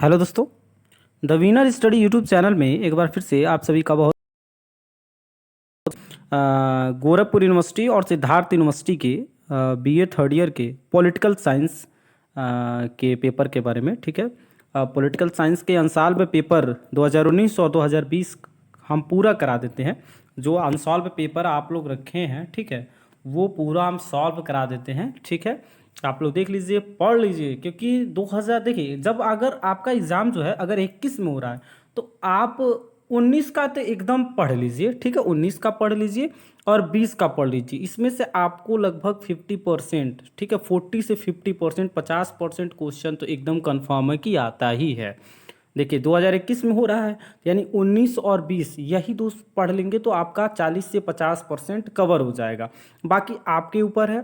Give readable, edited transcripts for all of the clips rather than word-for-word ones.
Hello दोस्तों, the winner study YouTube channel में एक बार फिर से आप सभी का बहुत गोरखपुर यूनिवर्सिटी और सिद्धार्थ यूनिवर्सिटी के बीए थर्ड ईयर के पॉलिटिकल साइंस के पेपर के बारे में। ठीक है, पॉलिटिकल साइंस के अंसाल्व पेपर 2019 और 2020 हम पूरा करा देते हैं। जो अनसॉल्व पेपर आप लोग रखे हैं, ठीक है, वो पूरा हम सॉल्व करा देते हैं। ठीक है, आप लोग देख लीजिए, पढ़ लीजिए, क्योंकि 2000 देखिए, जब अगर आपका एग्ज़ाम जो है अगर 21 में हो रहा है तो आप 19 का तो एकदम पढ़ लीजिए। ठीक है, 19 का पढ़ लीजिए और 20 का पढ़ लीजिए। इसमें से आपको लगभग 50%, ठीक है, 40 से 50%, 50% क्वेश्चन तो एकदम कन्फर्म है कि आता ही है। देखिए 2021 में हो रहा है, यानी 19 और 20 यही दो पढ़ लेंगे तो आपका 40 से 50% कवर हो जाएगा। बाकी आपके ऊपर है,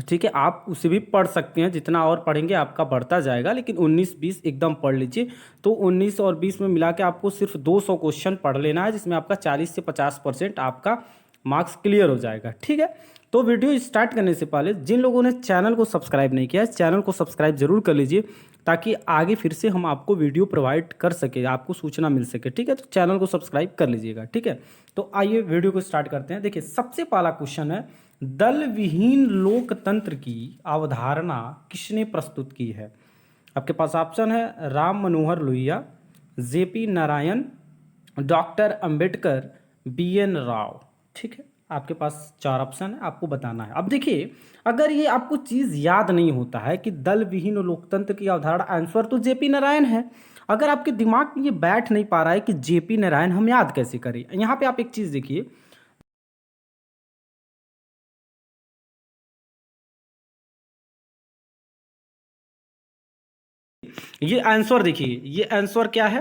ठीक है, आप उसे भी पढ़ सकते हैं, जितना और पढ़ेंगे आपका बढ़ता जाएगा, लेकिन 19-20 एकदम पढ़ लीजिए। तो 19 और 20 में मिला के आपको सिर्फ 200 क्वेश्चन पढ़ लेना है, जिसमें आपका 40 से 50% आपका मार्क्स क्लियर हो जाएगा। ठीक है, तो वीडियो स्टार्ट करने से पहले जिन लोगों ने चैनल को सब्सक्राइब नहीं किया है, चैनल को सब्सक्राइब जरूर कर लीजिए, ताकि आगे फिर से हम आपको वीडियो प्रोवाइड कर सके, आपको सूचना मिल सके। ठीक है, तो चैनल को सब्सक्राइब कर लीजिएगा। ठीक है, तो आइए वीडियो को स्टार्ट करते हैं। देखिए सबसे पहला क्वेश्चन है, दल विहीन लोकतंत्र की अवधारणा किसने प्रस्तुत की है? आपके पास ऑप्शन है राम मनोहर लोहिया, जेपी नारायण, डॉक्टर अंबेडकर, बीएन राव। ठीक है, आपके पास चार ऑप्शन है, आपको बताना है। अब देखिए, अगर ये आपको चीज़ याद नहीं होता है कि दल विहीन लोकतंत्र की अवधारणा, आंसर तो जेपी नारायण है। अगर आपके दिमाग में ये बैठ नहीं पा रहा है कि जेपी नारायण हम याद कैसे करें, यहाँ पे आप एक चीज़ देखिए, ये आंसर देखिए, ये आंसर क्या है,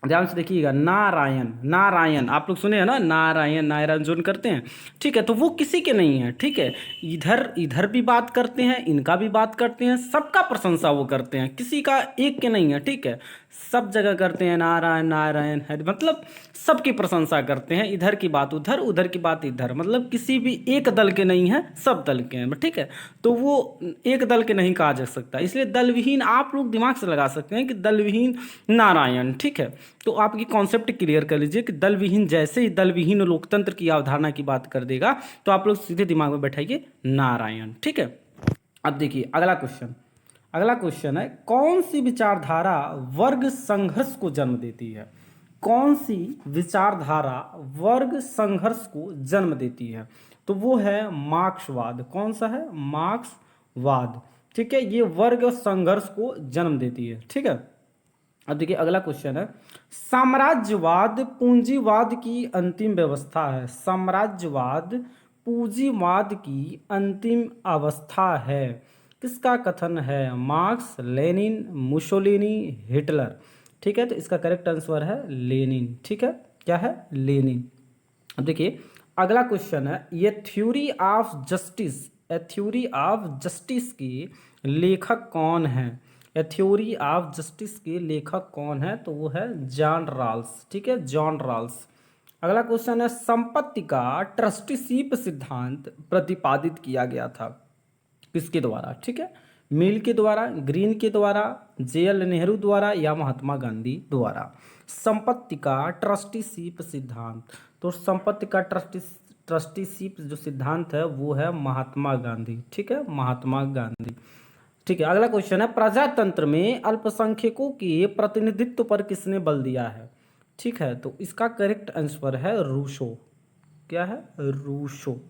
ध्यान से देखिएगा, नारायण। नारायण आप लोग सुने हैं ना, नारायण नारायण जोन करते हैं। ठीक है, तो वो किसी के नहीं है। ठीक है, इधर इधर भी बात करते हैं, इनका भी बात करते हैं, सबका प्रशंसा वो करते हैं, किसी का एक के नहीं है। ठीक है, सब जगह करते हैं, नारायण नारायण है, मतलब सबकी प्रशंसा करते हैं। इधर की बात उधर, उधर की बात इधर, मतलब किसी भी एक दल के नहीं है, सब दल के हैं। ठीक है, तो वो एक दल के नहीं कहा जा सकता, इसलिए दल विहीन आप लोग दिमाग से लगा सकते हैं कि दल विहीन नारायण। ठीक है, तो आप ये कॉन्सेप्ट क्लियर कर लीजिए कि दल विहीन, जैसे ही दल विहीन लोकतंत्र की अवधारणा की बात कर देगा तो आप लोग सीधे दिमाग में बैठाइए नारायण। ठीक है, अब देखिए अगला क्वेश्चन। अगला क्वेश्चन है, कौन सी विचारधारा वर्ग संघर्ष को जन्म देती है? कौन सी विचारधारा वर्ग संघर्ष को जन्म देती है? तो वो है मार्क्सवाद। कौन सा है? मार्क्सवाद। ठीक है, ये वर्ग संघर्ष को जन्म देती है। ठीक है, अब देखिए अगला क्वेश्चन है, साम्राज्यवाद पूंजीवाद की अंतिम व्यवस्था है। साम्राज्यवाद पूंजीवाद की अंतिम अवस्था है, किसका कथन है? Marks, Lenin, Mussolini, Hitler. ठीक है, तो इसका करेक्ट आंसर है लेनिन। ठीक है, क्या है? लेनिन। अब देखिए अगला क्वेश्चन है, ये theory of justice, A theory of justice की लेखक कौन है? ए थ्योरी ऑफ जस्टिस के लेखक कौन है? तो वो है जॉन रॉल्स। ठीक है, जॉन रॉल्स। अगला क्वेश्चन है, संपत्ति का ट्रस्टीशिप सिद्धांत प्रतिपादित किया गया था किसके द्वारा? ठीक है, मिल के द्वारा, ग्रीन के द्वारा, जेएल नेहरू द्वारा, या महात्मा गांधी द्वारा। संपत्ति का ट्रस्टीशिप सिद्धांत, तो संपत्ति का ट्रस्टीशिप जो सिद्धांत है वो है महात्मा गांधी। ठीक है, महात्मा गांधी। ठीक है, अगला क्वेश्चन है, प्रजातंत्र में अल्पसंख्यकों के प्रतिनिधित्व पर किसने बल दिया है? ठीक है, तो इसका करेक्ट आंसर है रूसो। क्या है? रूसो।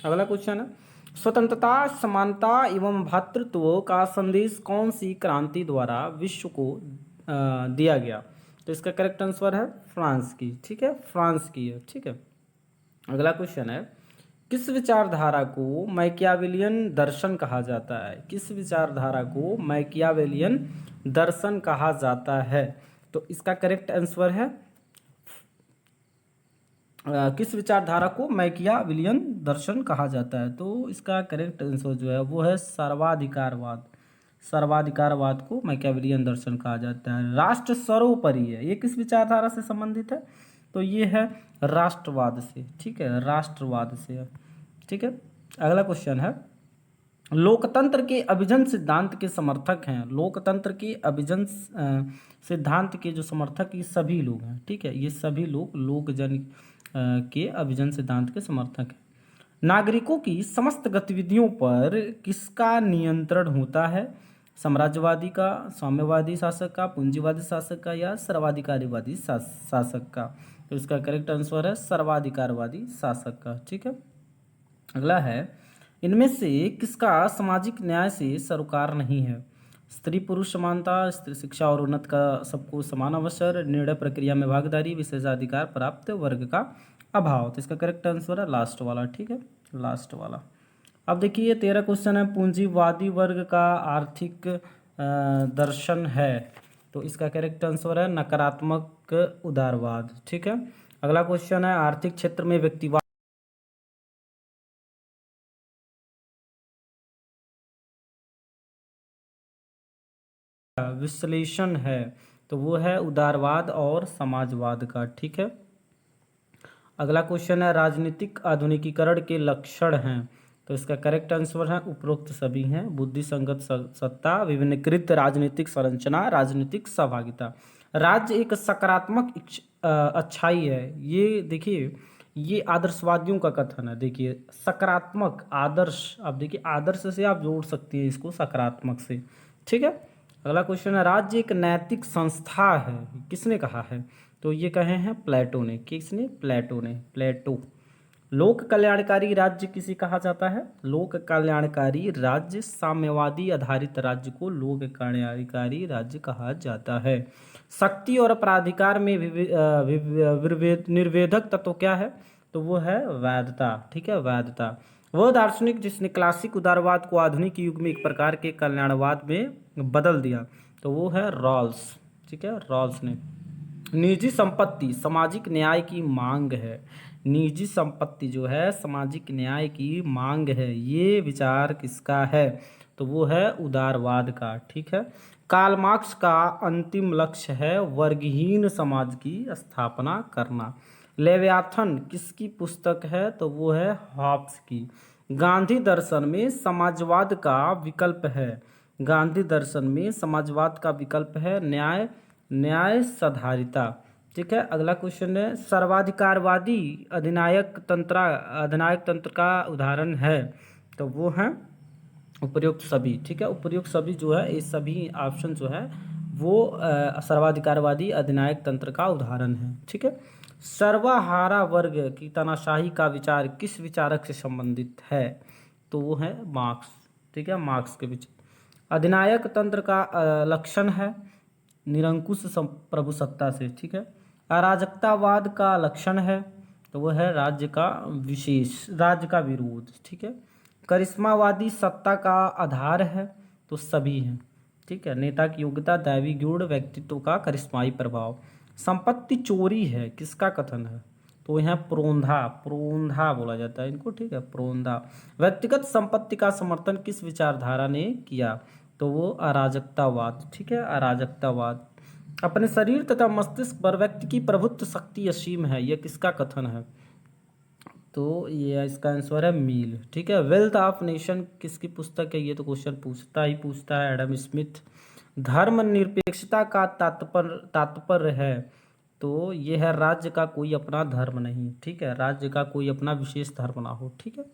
अगला क्वेश्चन है, स्वतंत्रता, समानता एवं भ्रातृत्व का संदेश कौन सी क्रांति द्वारा विश्व को दिया गया? तो इसका करेक्ट आंसर है फ्रांस की। ठीक है, फ्रांस की है। ठीक है, अगला क्वेश्चन है, किस विचारधारा को मैकियावेलियन दर्शन कहा जाता है? किस विचारधारा को मैकियावेलियन दर्शन कहा जाता है? तो इसका करेक्ट आंसर है, किस विचारधारा को मैकियावेलियन दर्शन कहा जाता है? तो इसका करेक्ट आंसर जो है वो है सर्वाधिकारवाद। सर्वाधिकारवाद को मैकियावेलियन दर्शन कहा जाता है। राष्ट्र सर्वोपरि है, ये किस विचारधारा से संबंधित है? तो ये है राष्ट्रवाद से। ठीक है, राष्ट्रवाद से है। ठीक है, अगला क्वेश्चन है, लोकतंत्र के अभिजन सिद्धांत के समर्थक हैं। लोकतंत्र के अभिजन सिद्धांत के जो समर्थक ये सभी लोग हैं, ठीक है, ये सभी लोग लोकजन के अभिजन सिद्धांत के समर्थक हैं। नागरिकों की समस्त गतिविधियों पर किसका नियंत्रण होता है? साम्राज्यवादी का, साम्यवादी शासक का, पूंजीवादी शासक का या सर्वाधिकारवादी शासक का? तो इसका करेक्ट आंसर है सर्वाधिकारवादी शासक का, ठीक है। अगला है, इनमें से किसका सामाजिक न्याय से सरोकार नहीं है? स्त्री पुरुष समानता, स्त्री शिक्षा और उन्नत का सबको समान अवसर, निर्णय प्रक्रिया में भागीदारी, विशेषाधिकार प्राप्त वर्ग का अभाव। तो इसका करेक्ट आंसर है लास्ट वाला, ठीक है, लास्ट वाला। अब देखिए 13 क्वेश्चन है, पूंजीवादी वर्ग का आर्थिक दर्शन है। तो इसका करेक्ट आंसर है नकारात्मक उदारवाद, ठीक है। अगला क्वेश्चन है, आर्थिक क्षेत्र में व्यक्तिवाद विश्लेषण है। तो वो है उदारवाद और समाजवाद का, ठीक है। अगला क्वेश्चन है, राजनीतिक आधुनिकीकरण के लक्षण हैं। तो इसका करेक्ट आंसर है उपरोक्त सभी हैं। बुद्धि संगत सत्ता, विभिन्नकृत राजनीतिक संरचना, राजनीतिक सहभागिता। राज्य एक सकारात्मक अच्छाई है। ये देखिए, ये आदर्शवादियों का कथन है। देखिए सकारात्मक आदर्श, अब देखिए आदर्श से आप जोड़ सकती है इसको सकारात्मक से, ठीक है। अगला क्वेश्चन है, राज्य एक नैतिक संस्था है, किसने कहा है? तो ये कहे हैं प्लेटो ने। किसने? प्लेटो ने, प्लेटो। लोक कल्याणकारी राज्य किसे कहा जाता है? लोक कल्याणकारी राज्य, साम्यवादी आधारित राज्य को लोक कल्याणकारी राज्य कहा जाता है। शक्ति और प्राधिकार में निर्वेदक तत्व क्या है? तो वो है वैधता, ठीक है, वैधता। वह दार्शनिक जिसने क्लासिक उदारवाद को आधुनिक युग में एक प्रकार के कल्याणवाद में बदल दिया, तो वो है रॉल्स, ठीक है, रॉल्स ने। निजी संपत्ति सामाजिक न्याय की मांग है। निजी संपत्ति जो है सामाजिक न्याय की मांग है, ये विचार किसका है? तो वो है उदारवाद का, ठीक है। कार्ल मार्क्स का अंतिम लक्ष्य है वर्गहीन समाज की स्थापना करना। लेवियाथन किसकी पुस्तक है? तो वो है हॉब्स की। गांधी दर्शन में समाजवाद का विकल्प है। गांधी दर्शन में समाजवाद का विकल्प है न्याय, न्याय साधारिता, ठीक है। अगला क्वेश्चन है, सर्वाधिकारवादी अधिनायक तंत्र का उदाहरण है। तो वो है उपर्युक्त सभी, ठीक है। उपर्युक्त सभी जो है, ये सभी ऑप्शन जो है वो सर्वाधिकारवादी अधिनायक तंत्र का उदाहरण है, ठीक है। सर्वहारा वर्ग की तानाशाही का विचार किस विचारक से संबंधित है? तो वो है मार्क्स, ठीक है, मार्क्स के विचार। अधिनायक तंत्र का लक्षण है निरंकुश प्रभुसत्ता से, ठीक है। अराजकतावाद का लक्षण है, तो वह है राज्य का विशेष, राज्य का विरोध, ठीक है। करिश्मावादी सत्ता का आधार है, तो सभी हैं, ठीक है। नेता की योग्यता, दैवी गुण, व्यक्तित्व का करिश्माई प्रभाव। संपत्ति चोरी है, किसका कथन है? तो यहाँ प्रोंधा, प्रोंधा बोला जाता है इनको, ठीक है, प्रोंधा। व्यक्तिगत संपत्ति का समर्थन किस विचारधारा ने किया? तो वो अराजकतावाद, ठीक है, अराजकतावाद। अपने शरीर तथा मस्तिष्क पर व्यक्ति की प्रभुत्व शक्ति असीम है, यह किसका कथन है? तो ये इसका आंसर है मील, ठीक है। वेल्थ ऑफ नेशन किसकी पुस्तक है? ये तो क्वेश्चन पूछता है एडम स्मिथ। धर्मनिरपेक्षता का तात्पर्य है, तो ये है राज्य का कोई अपना धर्म नहीं, ठीक है, राज्य का कोई अपना विशेष धर्म ना हो, ठीक है।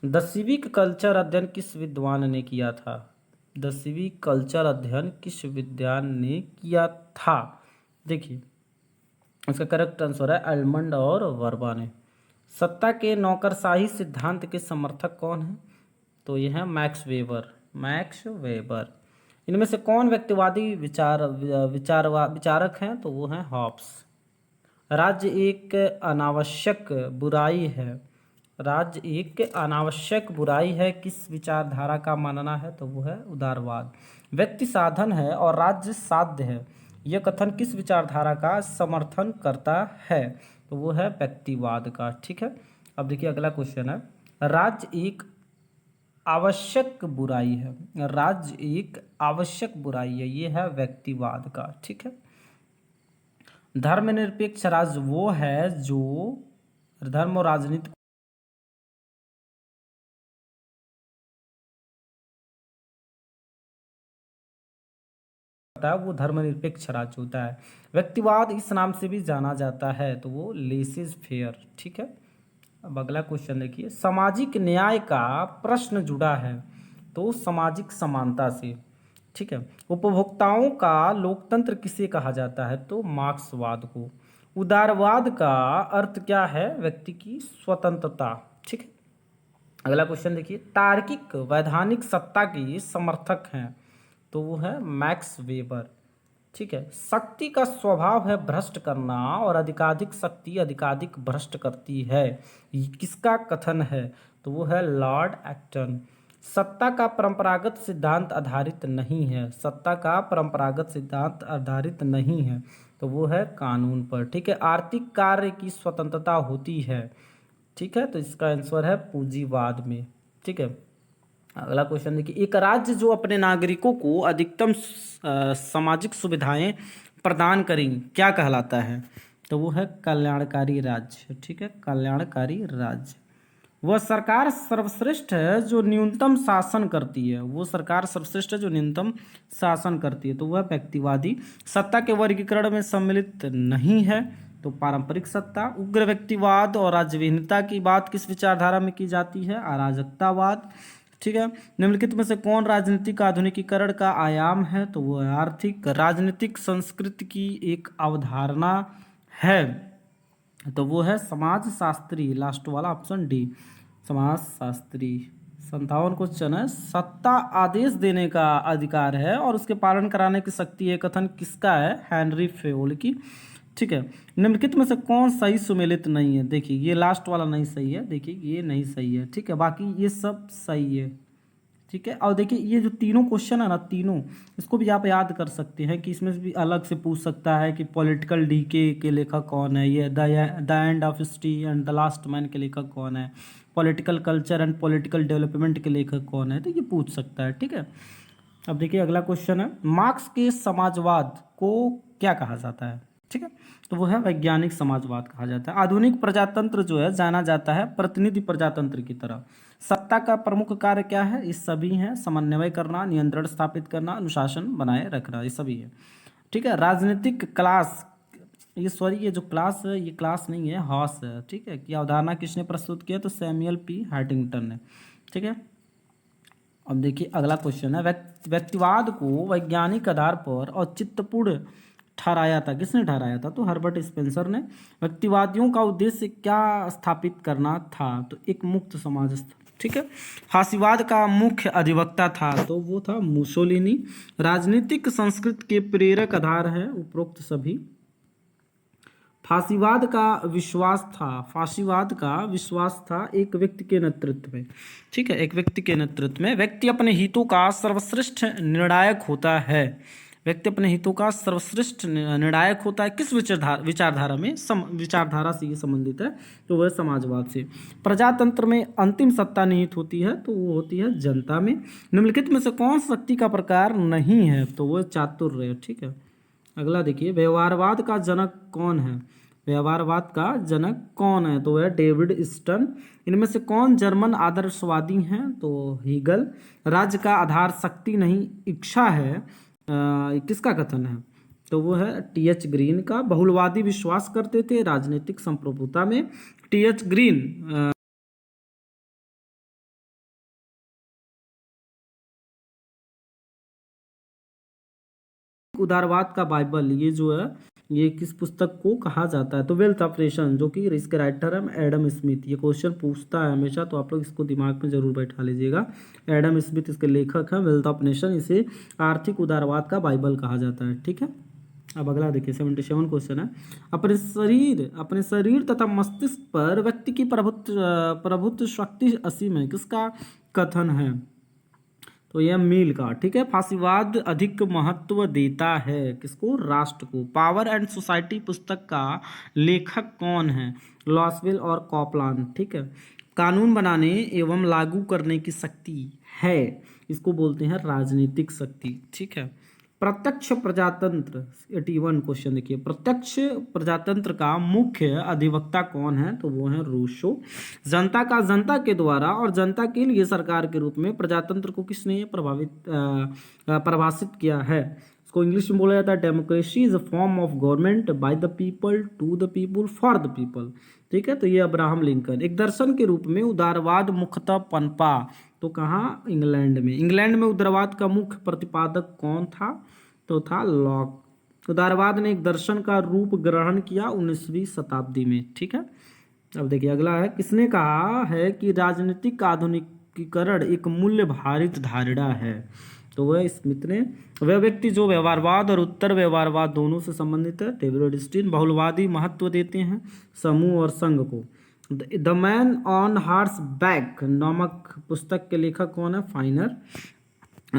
10वीं कल्चर अध्ययन किस विद्वान ने किया था? 10वीं कल्चर अध्ययन किस विद्वान ने किया था? देखिए इसका करेक्ट आंसर है एल्मंड और वर्बा ने। सत्ता के नौकरशाही सिद्धांत के समर्थक कौन है? तो ये है मैक्स वेबर, मैक्स वेबर। इनमें से कौन व्यक्तिवादी विचारक हैं? तो वो हैं हॉब्स। राज्य एक अनावश्यक बुराई है, राज्य एक अनावश्यक बुराई है, किस विचारधारा का मानना है? तो वो है उदारवाद। व्यक्ति साधन है और राज्य साध्य है, यह कथन किस विचारधारा का समर्थन करता है? तो वो है व्यक्तिवाद का, ठीक है। अब देखिए अगला क्वेश्चन है, राज्य एक आवश्यक बुराई है, राज्य एक आवश्यक बुराई है, ये है व्यक्तिवाद का, ठीक है। धर्मनिरपेक्ष राज्य वो है जो धर्म और राजनीति होता है वो धर्मनिरपेक्ष राज्य होता है। व्यक्तिवाद इस नाम से भी जाना जाता है, तो वो लेसेस फेयर। ठीक है, अब अगला क्वेश्चन देखिए, सामाजिक न्याय का प्रश्न जुड़ा है तो सामाजिक समानता से। ठीक है, उपभोक्ताओं का लोकतंत्र किसे कहा जाता है, तो मार्क्सवाद को। उदारवाद का अर्थ क्या है, व्यक्ति की स्वतंत्रता। ठीक है, अगला क्वेश्चन देखिए, तार्किक वैधानिक सत्ता की समर्थक हैं, तो वो है मैक्स वेबर। ठीक है, शक्ति का स्वभाव है भ्रष्ट करना और अधिकाधिक शक्ति अधिकाधिक भ्रष्ट करती है, ये किसका कथन है, तो वो है लॉर्ड एक्टन। सत्ता का परंपरागत सिद्धांत आधारित नहीं है, सत्ता का परंपरागत सिद्धांत आधारित नहीं है, तो वो है कानून पर। ठीक है, आर्थिक कार्य की स्वतंत्रता होती है। ठीक है, तो इसका आंसर है पूंजीवाद में। ठीक है, अगला क्वेश्चन देखिए, एक राज्य जो अपने नागरिकों को अधिकतम सामाजिक सुविधाएं प्रदान करें क्या कहलाता है, तो वो है कल्याणकारी राज्य। ठीक है, कल्याणकारी राज्य। वह सरकार सर्वश्रेष्ठ है जो न्यूनतम शासन करती है, वो सरकार सर्वश्रेष्ठ है जो न्यूनतम शासन करती है, तो वह व्यक्तिवादी। सत्ता के वर्गीकरण में सम्मिलित नहीं है, तो पारंपरिक सत्ता। उग्र व्यक्तिवाद और राज्यविहीनता की बात किस विचारधारा में की जाती है, अराजकतावाद। ठीक है, निम्नलिखित में से कौन राजनीतिक आधुनिकीकरण का आयाम है, तो वो आर्थिक। राजनीतिक संस्कृति की एक अवधारणा है, तो वो है समाजशास्त्री, लास्ट वाला ऑप्शन डी, समाजशास्त्री। 57 क्वेश्चन है, सत्ता आदेश देने का अधिकार है और उसके पालन कराने की शक्ति, ये कथन किसका है, हेनरी फेयोल की। ठीक है, निम्नलिखित में से कौन सही सुमेलित नहीं है, देखिए ये लास्ट वाला नहीं सही है, देखिए ये नहीं सही है। ठीक है, बाकी ये सब सही है। ठीक है, और देखिए ये जो तीनों क्वेश्चन है ना, तीनों इसको भी आप याद कर सकते हैं कि इसमें भी अलग से पूछ सकता है कि पॉलिटिकल डीके के लेखक कौन है, ये the end of history and the last man के लेखक कौन है, political culture and political development के लेखक कौन है, तो ये पूछ सकता है। ठीक है, अब देखिए अगला क्वेश्चन है, मार्क्स के समाजवाद को क्या कहा जाता है। ठीक है, तो वो है वैज्ञानिक समाजवाद कहा जाता है। आधुनिक प्रजातंत्र जो है जाना जाता है प्रतिनिधि प्रजातंत्र की तरह। सत्ता का प्रमुख कार्य क्या है, ये सभी हैं, समन्वय करना, नियंत्रण स्थापित करना, अनुशासन बनाए रखना, ये सभी है। ठीक है, राजनीतिक क्लास, ये सॉरी ये जो क्लास है ये क्लास नहीं है, हॉस है। ठीक है, कि अवधारणा किसने प्रस्तुत किया, तो सैमुअल पी हैटिंगटन ने। ठीक है, अब देखिए अगला क्वेश्चन है, व्यक्तिवाद को वैज्ञानिक आधार पर औचित्यपूर्ण ठहराया था, किसने ठहराया था, तो हर्बर्ट स्पेंसर ने। व्यक्तिवादियों का उद्देश्य क्या स्थापित करना था, तो एक मुक्त समाज। ठीक है, फांसीवाद का मुख्य अधिवक्ता था, तो वो था मुसोलिनी। राजनीतिक संस्कृति के प्रेरक आधार है उपरोक्त सभी। फांसीवाद का विश्वास था एक व्यक्ति के नेतृत्व में। ठीक है, एक व्यक्ति के नेतृत्व में व्यक्ति अपने हितों का सर्वश्रेष्ठ निर्णायक होता है, व्यक्ति अपने हितों का सर्वश्रेष्ठ निर्णायक होता है, किस विचारधारा में, विचारधारा से ये संबंधित है, तो वह समाजवाद से। प्रजातंत्र में अंतिम सत्ता निहित होती है, तो वो होती है जनता में। निम्नलिखित में से कौन शक्ति का प्रकार नहीं है, तो वह चातुर्य। ठीक है, अगला देखिए, व्यवहारवाद का जनक कौन है, व्यवहारवाद का जनक कौन है, तो वह डेविड स्टर्न। इनमें से कौन जर्मन आदर्शवादी हैं, तो हीगल। राज्य का आधार शक्ति नहीं इच्छा है, किसका कथन है, तो वो है टीएच ग्रीन का। बहुलवादी विश्वास करते थे राजनीतिक संप्रभुता में, टीएच ग्रीन। उदारवाद का बाइबल, ये जो है ये किस पुस्तक को कहा जाता है, तो वेल्थ ऑफ नेशन, जो कि इसके राइटर है एडम स्मिथ। ये क्वेश्चन पूछता है हमेशा, तो आप लोग इसको दिमाग में जरूर बैठा लीजिएगा। एडम स्मिथ इसके लेखक हैं, वेल्थ ऑफ नेशन, इसे आर्थिक उदारवाद का बाइबल कहा जाता है। ठीक है, अब अगला देखिए 77 क्वेश्चन है, अपने शरीर तथा मस्तिष्क पर व्यक्ति की प्रभुत्व शक्ति असीम है, किसका कथन है, तो यह मील का। ठीक है, फांसीवाद अधिक महत्व देता है किसको, राष्ट्र को। पावर एंड सोसाइटी पुस्तक का लेखक कौन है, लॉसवेल और कॉपलान। ठीक है, कानून बनाने एवं लागू करने की शक्ति है, इसको बोलते हैं राजनीतिक शक्ति। ठीक है, प्रत्यक्ष प्रजातंत्र 81 क्वेश्चन देखिए, प्रत्यक्ष प्रजातंत्र का मुख्य अधिवक्ता कौन है, तो वो है रूसो। जनता का जनता के द्वारा और जनता के लिए सरकार के रूप में प्रजातंत्र को किसने परिभाषित किया है, इसको इंग्लिश में बोला जाता है democracy is a form of government by the people to the people for the people. ठीक है, तो ये अब्राहम लिंकन। एक दर्शन के रूप में उदारवाद मुख्यतः पनपा तो कहाँ, इंग्लैंड में। इंग्लैंड में उदारवाद का मुख्य प्रतिपादक कौन था, तो था लॉक। उदारवाद ने एक दर्शन का रूप ग्रहण किया 19वीं शताब्दी में। ठीक है, अब देखिए अगला है, किसने कहा है कि राजनीतिक आधुनिकीकरण एक मूल्य भारित धारणा है, तो वह स्मिथ ने। वह व्यक्ति जो व्यवहारवाद और उत्तर व्यवहारवाद दोनों से संबंधित है, डेविड स्टीन। बहुलवादी महत्व देते हैं समूह और संघ को। The man on horseback नामक पुस्तक के लेखक कौन है, फाइनर।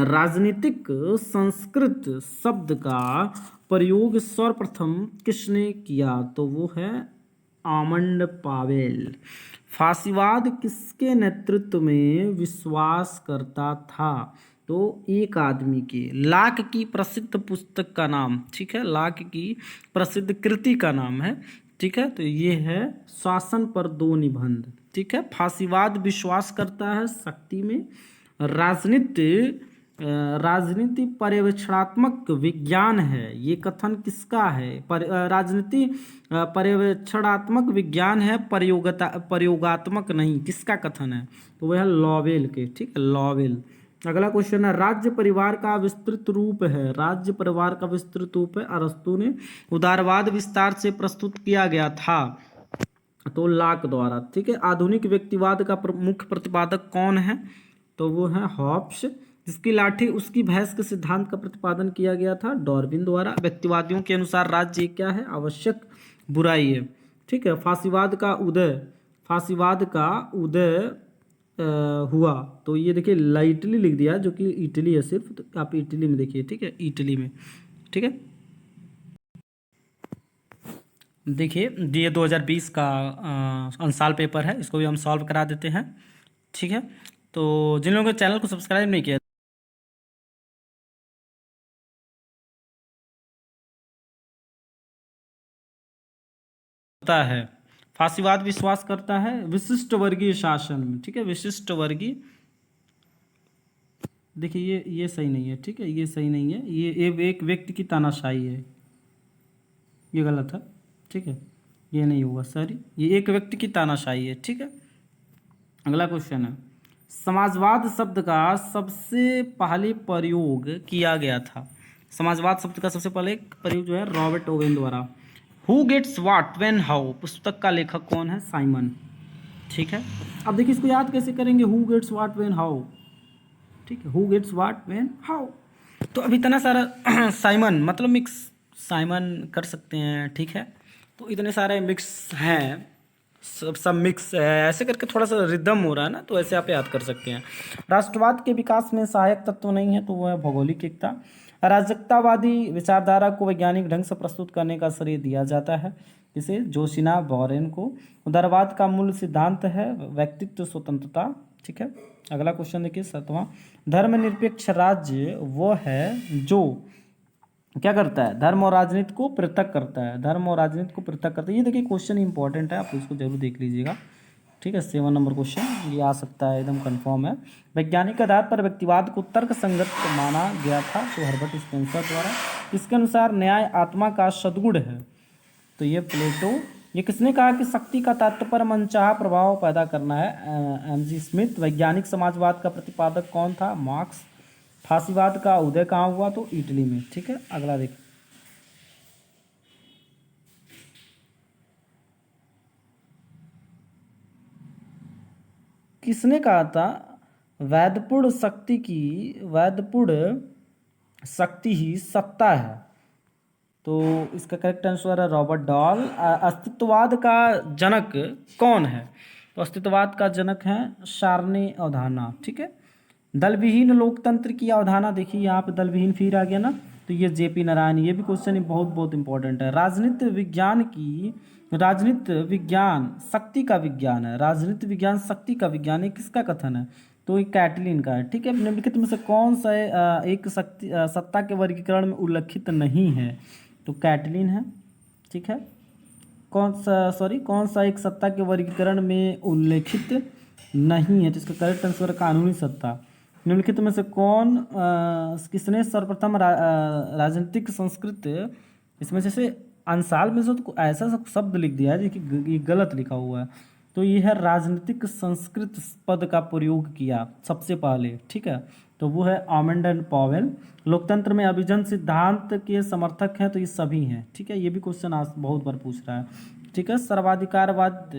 राजनीतिक संस्कृत शब्द का प्रयोग सर्वप्रथम किसने किया, तो वो है आमंड पावेल। फासीवाद किसके नेतृत्व में विश्वास करता था, तो एक आदमी के। लाक की प्रसिद्ध पुस्तक का नाम, ठीक है, लाक की प्रसिद्ध कृति का नाम है, ठीक है, तो ये है शासन पर 2 निबंध। ठीक है, फासीवाद विश्वास करता है शक्ति में। राजनीति पर्यवेक्षणात्मक विज्ञान है, ये कथन किसका है, राजनीति पर्यवेक्षणात्मक विज्ञान है, प्रयोगात्मक नहीं, किसका कथन है, तो वह है लॉवेल के। ठीक है, लॉवेल। अगला क्वेश्चन है, राज्य परिवार का विस्तृत रूप है, राज्य परिवार का विस्तृत रूप है, अरस्तु ने। उदारवाद विस्तार से प्रस्तुत किया गया था, तो लाक द्वारा। ठीक है, आधुनिक व्यक्तिवाद का मुख्य प्रतिपादक कौन है, तो वो है हॉब्स। जिसकी लाठी उसकी भैंस के सिद्धांत का प्रतिपादन किया गया था, डार्विन द्वारा। व्यक्तिवादियों के अनुसार राज्य क्या है, आवश्यक बुराई है। ठीक है, फासीवाद का उदय हुआ, तो ये देखिए इटली लिख दिया, जो कि इटली है सिर्फ, तो आप इटली में देखिए। ठीक है, इटली में। ठीक है, देखिए ये 2020 का अंसाल पेपर है, इसको भी हम सॉल्व करा देते हैं। ठीक है, तो जिन लोगों ने चैनल को सब्सक्राइब नहीं किया होता है, फासीवाद विश्वास करता है विशिष्ट वर्गीय शासन में। ठीक है, विशिष्ट वर्गीय, देखिए ये सही नहीं है। ठीक है, ये सही नहीं है, ये एक व्यक्ति की तानाशाही है, ये गलत है। ठीक है, ये नहीं होगा सर, ये एक व्यक्ति की तानाशाही है। ठीक है, अगला क्वेश्चन है, समाजवाद शब्द का सबसे पहले प्रयोग किया गया था। समाजवाद शब्द का सबसे पहले प्रयोग जो है रॉबर्ट ओवेन द्वारा। Who gets what when how पुस्तक का लेखक कौन है, साइमन। ठीक है, अब देखिए इसको याद कैसे करेंगे, who gets what when how. ठीक है, who gets what when how, तो अब इतना सारा साइमन मतलब मिक्स साइमन कर सकते हैं। ठीक है, तो इतने सारे मिक्स हैं, सब मिक्स है, ऐसे करके थोड़ा सा रिदम हो रहा है ना, तो ऐसे आप याद कर सकते हैं। राष्ट्रवाद के विकास में सहायक तत्व नहीं है, तो वह है भौगोलिक एकता। अराजकतावादी विचारधारा को वैज्ञानिक ढंग से प्रस्तुत करने का श्रेय दिया जाता है इसे जोशीना बोरेन को। उदारवाद का मूल सिद्धांत है व्यक्तित्व स्वतंत्रता। ठीक है, अगला क्वेश्चन देखिए 7वां, धर्मनिरपेक्ष राज्य वो है जो क्या करता है, धर्म और राजनीति को पृथक करता है, धर्म और राजनीति को पृथक करता है। ये देखिए क्वेश्चन इंपॉर्टेंट है, आप इसको जरूर देख लीजिएगा। ठीक है, 7 नंबर क्वेश्चन ये आ सकता है, एकदम कंफर्म है। वैज्ञानिक आधार पर व्यक्तिवाद को तर्क संगत माना गया था, तो हर्बर्ट स्पेंसर द्वारा। इसके अनुसार न्याय आत्मा का सद्गुण है, तो ये प्लेटो। ये किसने कहा कि शक्ति का तात्पर्य मनचाहा प्रभाव पैदा करना है, एम.जी. स्मिथ। वैज्ञानिक समाजवाद का प्रतिपादक कौन था, मार्क्स। फासीवाद का उदय कहाँ हुआ, तो इटली में। ठीक है, अगला देखिए, किसने कहा था वैधपूर्ण शक्ति ही सत्ता है, तो इसका करेक्ट आंसर है रॉबर्ट डॉल। अस्तित्ववाद का जनक कौन है, तो अस्तित्ववाद का जनक है शार्नी अवधारणा। ठीक है, दलविहीन लोकतंत्र की अवधारणा, देखिए यहाँ पे दलविहीन फिर आ गया ना, तो ये जेपी नारायण। ये भी क्वेश्चन बहुत बहुत इंपॉर्टेंट है। राजनीति विज्ञान शक्ति का विज्ञान है, राजनीति विज्ञान शक्ति का विज्ञान है, किसका कथन है, तो ये कैटलिन का है। ठीक है, निम्नलिखित में से कौन सा एक सत्ता के वर्गीकरण में उल्लेखित नहीं है, तो कैटलिन है। ठीक है, कौन सा एक सत्ता के वर्गीकरण में उल्लेखित नहीं है, तो इसका करेक्ट आंसर कानूनी सत्ता। निम्नलिखित में से कौन किसने सर्वप्रथम राजनीतिक संस्कृत, इसमें से अंसाल में से तो ऐसा सब शब्द लिख दिया है जो कि ये गलत लिखा हुआ है। तो ये है राजनीतिक संस्कृत पद का प्रयोग किया सबसे पहले, ठीक है। तो वो है आमंड एंड पॉवेल। लोकतंत्र में अभिजन सिद्धांत के समर्थक हैं, तो ये सभी हैं, ठीक है। ये भी क्वेश्चन आज बहुत बार पूछ रहा है, ठीक है। सर्वाधिकारवाद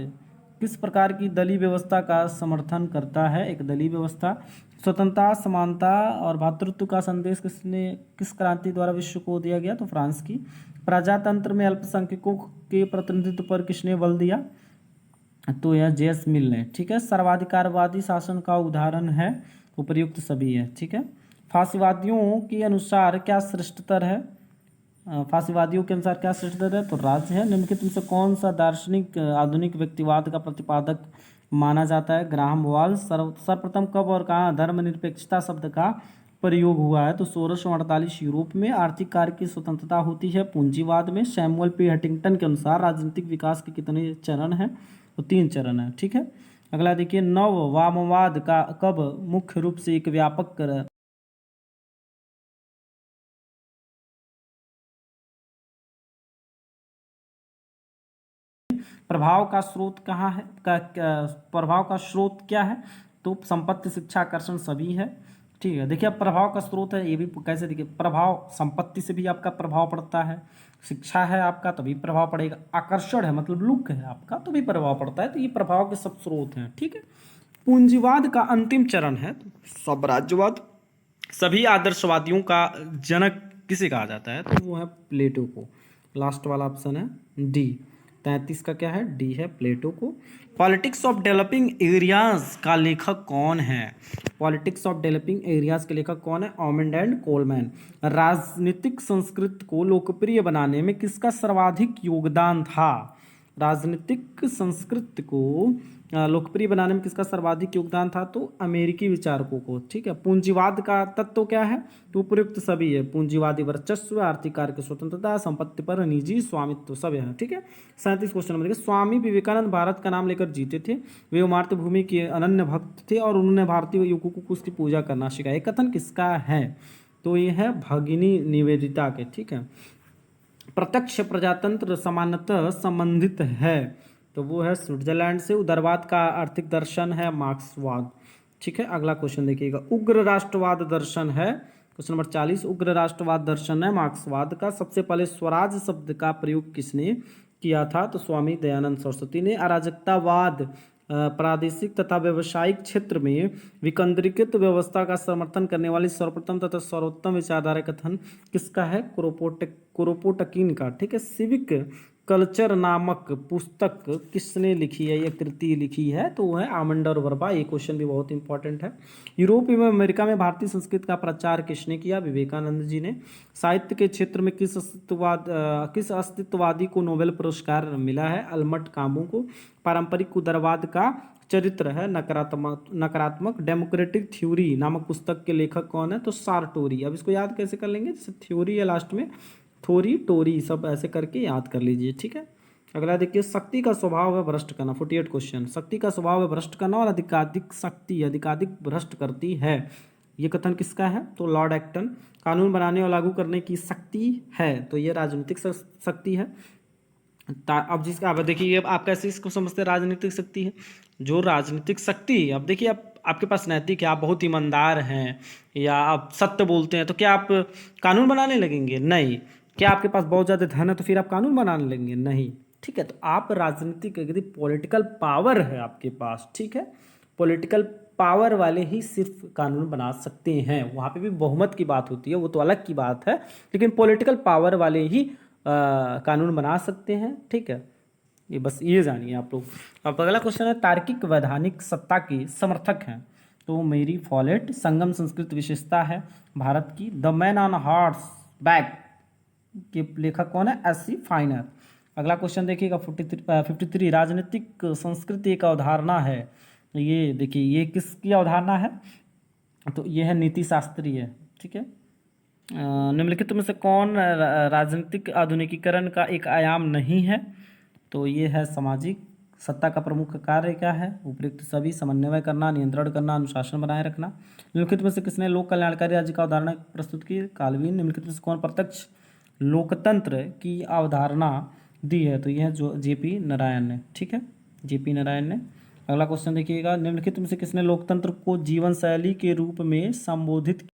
किस प्रकार की दलीय व्यवस्था का समर्थन करता है? एक दलीय व्यवस्था। स्वतंत्रता, समानता और भ्रातृत्व का संदेश किस क्रांति द्वारा विश्व को दिया गया? तो फ्रांस की। प्रजातंत्र में अल्पसंख्यकों के प्रतिनिधित्व पर किसने बल दिया? तो यह जेएस मिल ने, ठीक है। सर्वाधिकारवादी शासन का उदाहरण है, उपर्युक्त सभी है, ठीक है। फांसीवादियों के अनुसार क्या श्रेष्ठतर है? फांसीवादियों के अनुसार क्या श्रेष्ठतर है? तो राज्य है। निम्नलिखित में से कौन सा दार्शनिक आधुनिक व्यक्तिवाद का प्रतिपादक माना जाता है? ग्राहम वाल। सर्वप्रथम कब और कहाँ धर्मनिरपेक्षता शब्द का प्रयोग हुआ है? तो 1648 यूरोप में। आर्थिक कार्य की स्वतंत्रता होती है पूंजीवाद में। सैमुअल पी हंटिंगटन के अनुसार राजनीतिक विकास के कितने चरण हैं? तो 3 चरण हैं, ठीक है। अगला देखिए, नववामवाद का कब मुख्य रूप से एक व्यापक प्रभाव का स्रोत कहाँ है? प्रभाव का स्रोत क्या है? तो संपत्ति, शिक्षा, आकर्षण सभी है, ठीक है। देखिए अब प्रभाव का स्रोत है, ये भी कैसे देखिए, प्रभाव संपत्ति से भी आपका प्रभाव पड़ता है, शिक्षा है आपका तभी प्रभाव पड़ेगा, आकर्षण है मतलब लुक है आपका तो भी प्रभाव पड़ता है। तो ये प्रभाव के सब स्रोत हैं, ठीक है। पूंजीवाद का अंतिम चरण है साम्राज्यवाद। सभी आदर्शवादियों का जनक किसे कहा जाता है? तो वो है प्लेटो को। लास्ट वाला ऑप्शन है डी। 33 का क्या है? डी है, प्लेटो को। पॉलिटिक्स ऑफ डेवलपिंग एरियाज का लेखक कौन है? पॉलिटिक्स ऑफ डेवलपिंग एरियाज के लेखक कौन है? ऑमंड एंड कोलमैन। राजनीतिक संस्कृत को लोकप्रिय बनाने में किसका सर्वाधिक योगदान था? राजनीतिक संस्कृत को लोकप्रिय बनाने में किसका सर्वाधिक योगदान था? तो अमेरिकी विचारकों को, ठीक है। पूंजीवाद का तत्व क्या है? तो उपयुक्त सभी है। पूंजीवादी वर्चस्व, आर्थिक कार्य की स्वतंत्रता, संपत्ति पर निजी स्वामित्व, सब है, ठीक है। 37 क्वेश्चन नंबर देखिए, स्वामी विवेकानंद भारत का नाम लेकर जीते थे। वे मातृभूमि के अनन्य भक्त थे और उन्होंने भारतीय युवकों को उसकी पूजा करना सिखाया। कथन किसका है? तो ये है भगिनी निवेदिता के, ठीक है। प्रत्यक्ष प्रजातंत्र सामान्यतः संबंधित है, तो वो है स्विट्जरलैंड से। उदारवाद का आर्थिक दर्शन है मार्क्सवाद, ठीक है। अगला क्वेश्चन देखिएगा, उग्र राष्ट्रवाद दर्शन है, क्वेश्चन नंबर 40। उग्र राष्ट्रवाद दर्शन है मार्क्सवाद का। सबसे पहले स्वराज शब्द का प्रयोग किसने किया था? तो स्वामी दयानंद सरस्वती ने। अराजकतावाद प्रादेशिक तथा व्यावसायिक क्षेत्र में विकेंद्रीकृत व्यवस्था का समर्थन करने वाली सर्वप्रथम तथा सर्वोत्तम विचारधारा कथन किसका है? क्रोपोटकिन का, ठीक है। सिविक कल्चर नामक पुस्तक किसने लिखी है? ये कृति लिखी है, तो वो है आमंड और वर्बा। ये क्वेश्चन भी बहुत इंपॉर्टेंट है। यूरोप एवं अमेरिका में भारतीय संस्कृति का प्रचार किसने किया? विवेकानंद जी ने। साहित्य के क्षेत्र में किस अस्तित्ववादी को नोबेल पुरस्कार मिला है? अल्बर्ट कामू को। पारंपरिक उदारवाद का चरित्र है नकारात्मक। डेमोक्रेटिक थ्योरी नामक पुस्तक के लेखक कौन है? तो सारटोरी। अब इसको याद कैसे कर लेंगे? जैसे थ्योरी है लास्ट में, थोरी टोरी सब ऐसे करके याद कर लीजिए, ठीक है। अगला देखिए, शक्ति का स्वभाव है भ्रष्ट करना। 48 क्वेश्चन। शक्ति का स्वभाव है भ्रष्ट करना और अधिकाधिक शक्ति अधिकाधिक भ्रष्ट करती है, ये कथन किसका है? तो लॉर्ड एक्टन। कानून बनाने और लागू करने की शक्ति है, तो ये राजनीतिक शक्ति है। अब जिसका अब देखिए, अब आप कैसे इसको समझते हैं? राजनीतिक शक्ति है जो राजनीतिक शक्ति। अब देखिए, आप आपके पास नैतिक है, आप बहुत ईमानदार हैं या आप सत्य बोलते हैं, तो क्या आप कानून बनाने लगेंगे? नहीं। क्या आपके पास बहुत ज़्यादा धन है तो फिर आप कानून बनाने लगेंगे? नहीं, ठीक है। तो आप राजनीतिक यदि पॉलिटिकल पावर है आपके पास, ठीक है, पॉलिटिकल पावर वाले ही सिर्फ कानून बना सकते हैं। वहाँ पे भी बहुमत की बात होती है, वो तो अलग की बात है, लेकिन पॉलिटिकल पावर वाले ही कानून बना सकते हैं, ठीक है। ये बस ये जानिए आप लोग। अब अगला क्वेश्चन है, तार्किक वैधानिक सत्ता की समर्थक हैं, तो मेरी फॉलेट। संगम संस्कृत विशेषता है भारत की। The man on horse back के लेखक कौन है? एस.सी. फाइनर। अगला क्वेश्चन देखिएगा, 53। राजनीतिक संस्कृति एक अवधारणा है, तो ये देखिए, ये किसकी अवधारणा है? तो ये है नीति शास्त्री है, ठीक है। निम्नलिखित में से कौन राजनीतिक आधुनिकीकरण का एक आयाम नहीं है? तो ये है सामाजिक सत्ता का प्रमुख कार्य क्या है? उपयुक्त सभी समन्वय करना, नियंत्रण करना, अनुशासन बनाए रखना। निम्नलिखित में से किसने लोक कल्याणकारी राज्य का अवधारणा प्रस्तुत की? काल्विन। निम्नलिखित में से कौन प्रत्यक्ष लोकतंत्र की अवधारणा दी है? तो यह जो जेपी नारायण ने, ठीक है, जेपी नारायण ने। अगला क्वेश्चन देखिएगा, निम्नलिखित में से किसने लोकतंत्र को जीवन शैली के रूप में संबोधित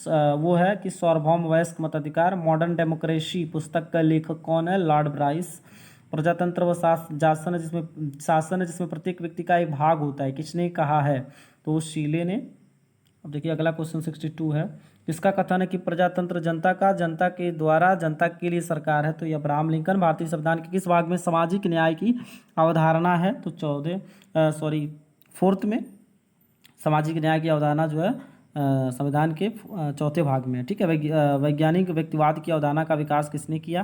वो है कि सार्वभौम वयस्क मताधिकार। मॉडर्न डेमोक्रेसी पुस्तक का लेखक कौन है? Lord Bryce. प्रजातंत्र व शासन है जिसमें प्रत्येक व्यक्ति का एक भाग होता है, किसने कहा है? तो शीले ने। अब देखिए अगला क्वेश्चन 62 है, किसका कथन है कि प्रजातंत्र जनता का, जनता के द्वारा, जनता के लिए सरकार है? तो ये अब्राहम लिंकन। भारतीय संविधान के किस भाग में सामाजिक न्याय की अवधारणा है? तो फोर्थ में सामाजिक न्याय की अवधारणा जो है संविधान के चौथे भाग में है, ठीक है। वैज्ञानिक व्यक्तिवाद की अवधारणा का विकास किसने किया?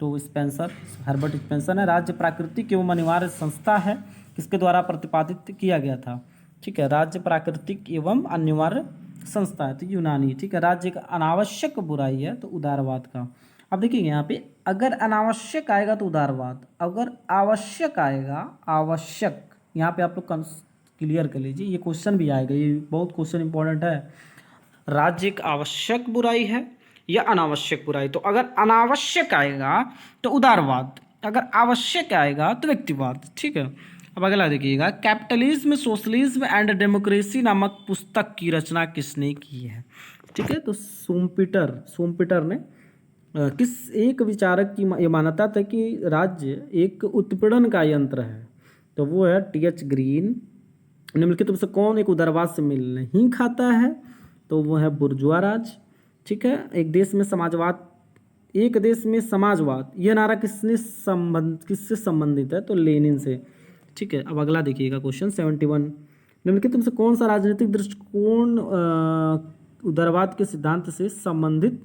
तो स्पेंसर, हर्बर्ट स्पेंसर ने। राज्य प्राकृतिक एवं अनिवार्य संस्था है, किसके द्वारा प्रतिपादित किया गया था? ठीक है, राज्य प्राकृतिक एवं अनिवार्य संस्था है, तो यूनानी, ठीक है। राज्य एक अनावश्यक बुराई है, तो उदारवाद का। अब देखिए यहाँ पे अगर अनावश्यक आएगा तो उदारवाद, अगर आवश्यक आएगा, आवश्यक, यहाँ पे आप लोग क्लियर कर लीजिए, ये क्वेश्चन भी आएगा, ये बहुत क्वेश्चन इंपॉर्टेंट है। राज्य एक आवश्यक बुराई है या अनावश्यक बुराई? तो अगर अनावश्यक आएगा तो उदारवाद, अगर आवश्यक आएगा तो व्यक्तिवाद, ठीक है। अब अगला देखिएगा, कैपिटलिज्म, सोशलिज्म एंड डेमोक्रेसी नामक पुस्तक की रचना किसने की है? ठीक है, तो सोमपीटर ने। किस एक विचारक की ये मान्यता था कि राज्य एक उत्पीड़न का यंत्र है? तो वो है टी.एच. ग्रीन। निम्नलिखित में से कौन एक उदारवाद से मेल नहीं खाता है? तो वो है बुर्जुआ राज, ठीक है। एक देश में समाजवाद, यह नारा किससे संबंधित है? तो लेनिन से, ठीक है। अब अगला देखिएगा क्वेश्चन 71, निम्नलिखित में से कौन सा राजनीतिक दृष्टिकोण उदारवाद के सिद्धांत से संबंधित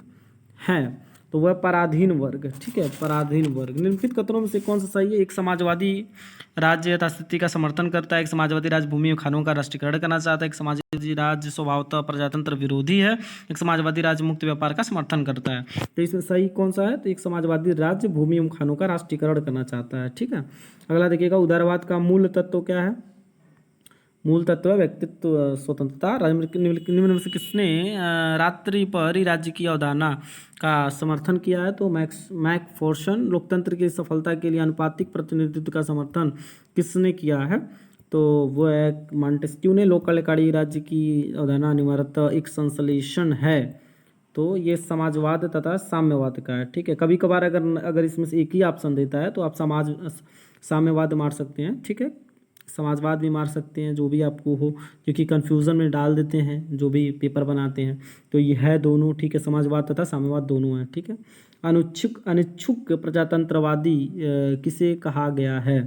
है? तो वह पराधीन वर्ग, ठीक है, पराधीन वर्ग। निम्नलिखित कथनों में से कौन सा सही है? एक समाजवादी राज्य यथास्थिति का समर्थन करता है, एक समाजवादी राज्य भूमि और खानों का राष्ट्रीयकरण करना चाहता है, एक समाजवादी राज्य स्वभावतः प्रजातंत्र विरोधी है, एक समाजवादी राज्य मुक्त व्यापार का समर्थन करता है। तो इसमें सही कौन सा है? तो एक समाजवादी राज्य भूमि एवं खानों का राष्ट्रीयकरण करना चाहता है, ठीक है। अगला देखिएगा, उदारवाद का मूल तत्व क्या है? मूल तत्व व्यक्तित्व स्वतंत्रता। निम्न में से किसने रात्रि पर राज्य की अवधारणा का समर्थन किया है? तो मैकफॉर्सन। लोकतंत्र की सफलता के लिए अनुपातिक प्रतिनिधित्व का समर्थन किसने किया है? तो वो है मॉन्टेस्क्यू ने। लोक कल्याणकारी राज्य की अवधारणा अनिवार्यतः एक संश्लेषण है, तो ये समाजवाद तथा साम्यवाद का है, ठीक है। कभी कभार अगर इसमें से एक ही ऑप्शन देता है तो आप साम्यवाद मार सकते हैं, ठीक है, समाजवाद भी मार सकते हैं, जो भी आपको हो, क्योंकि कन्फ्यूज़न में डाल देते हैं जो भी पेपर बनाते हैं। तो ये है दोनों, ठीक है, समाजवाद तथा साम्यवाद दोनों हैं, ठीक है। अनिच्छुक प्रजातंत्रवादी किसे कहा गया है?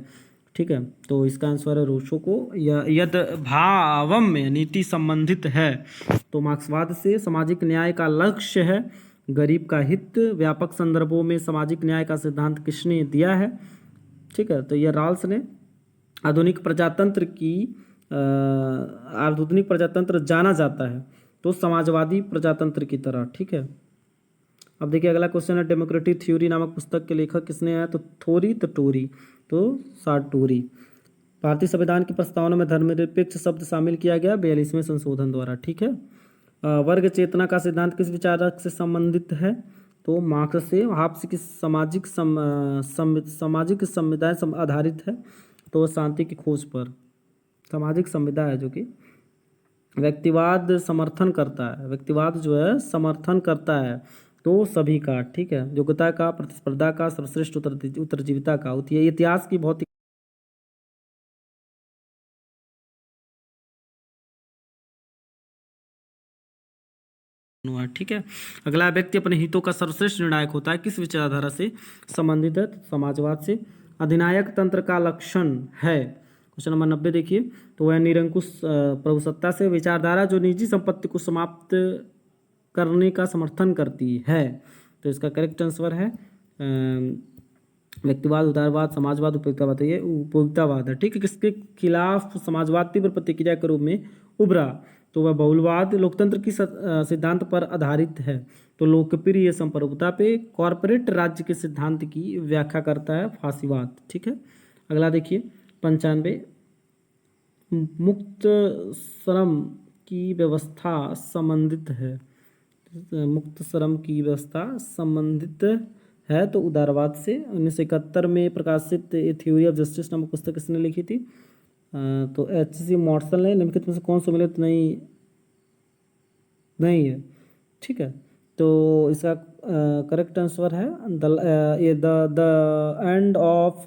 ठीक है, तो इसका आंसर है रूसो को। यद भावम में नीति संबंधित है, तो मार्क्सवाद से। सामाजिक न्याय का लक्ष्य है गरीब का हित। व्यापक संदर्भों में सामाजिक न्याय का सिद्धांत किसने दिया है? ठीक है, तो यह रॉल्स ने। आधुनिक प्रजातंत्र जाना जाता है तो समाजवादी प्रजातंत्र की तरह, ठीक है। अब देखिए अगला क्वेश्चन है, डेमोक्रेटिक थ्योरी नामक पुस्तक के लेखक किसने है? तो टोरी, तो सार्टोरी। भारतीय संविधान की प्रस्तावना में धर्मनिरपेक्ष शब्द शामिल किया गया 42वें संशोधन द्वारा, ठीक है। वर्ग चेतना का सिद्धांत किस विचारक से संबंधित है? तो मार्क्स से। हाब्स की सामाजिक संविधान आधारित है, तो शांति की खोज पर। सामाजिक संविदा है जो कि व्यक्तिवाद समर्थन करता है, व्यक्तिवाद जो है समर्थन करता है तो सभी का, ठीक है, योग्यता का, प्रतिस्पर्धा का, सर्वश्रेष्ठ उत्तरजीविता का, इतिहास की भौतिक, ठीक है। अगला, व्यक्ति अपने हितों का सर्वश्रेष्ठ निर्णायक होता है, किस विचारधारा से संबंधित है? तो समाजवाद से। अधिनायक तंत्र का लक्षण है? क्वेश्चन नंबर 90 देखिए, तो वह निरंकुश प्रभुसत्ता से। विचारधारा जो निजी संपत्ति को समाप्त करने का समर्थन करती है, तो इसका करेक्ट आंसर है व्यक्तिवाद, उदारवाद, समाजवाद, उपयोगितावाद। ये उपयोगितावाद है, ठीक है। किसके खिलाफ समाजवाद तीव्र प्रतिक्रिया के रूप में उभरा? तो वह बहुलवाद लोकतंत्र की सिद्धांत पर आधारित है। तो लोकप्रिय संप्रभुता पे कॉरपोरेट राज्य के सिद्धांत की व्याख्या करता है फासीवाद। ठीक है, अगला देखिए 95, मुक्त श्रम की व्यवस्था संबंधित है। मुक्त श्रम की व्यवस्था संबंधित है तो उदारवाद से। 1971 में प्रकाशित ए थ्योरी ऑफ जस्टिस नामक पुस्तक किसने लिखी थी? तो H.C. मॉर्सल ने। निम्नलिखित में से कौन सम्मिलित नहीं है? ठीक है, तो इसका करेक्ट आंसर है the end of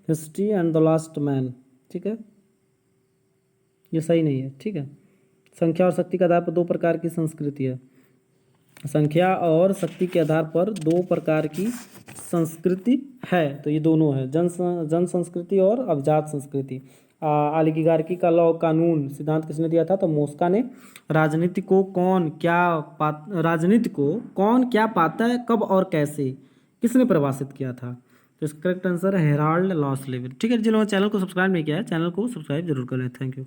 history and the last man. ठीक है, ये सही नहीं है। ठीक है, संख्या और शक्ति के आधार पर दो प्रकार की संस्कृति है। संख्या और शक्ति के आधार पर दो प्रकार की संस्कृति है, तो ये दोनों है, जन संस्कृति और अभिजात संस्कृति। ऑलिगार्की का लॉ कानून सिद्धांत किसने दिया था? तो मोस्का ने। राजनीति को कौन क्या पाता है, कब और कैसे, किसने परिभाषित किया था? तो इसका करेक्ट आंसर है हेराल्ड लॉसलेविल। ठीक है, जिन लोगों ने चैनल को सब्सक्राइब नहीं किया है, चैनल को सब्सक्राइब जरूर करें। Thank you.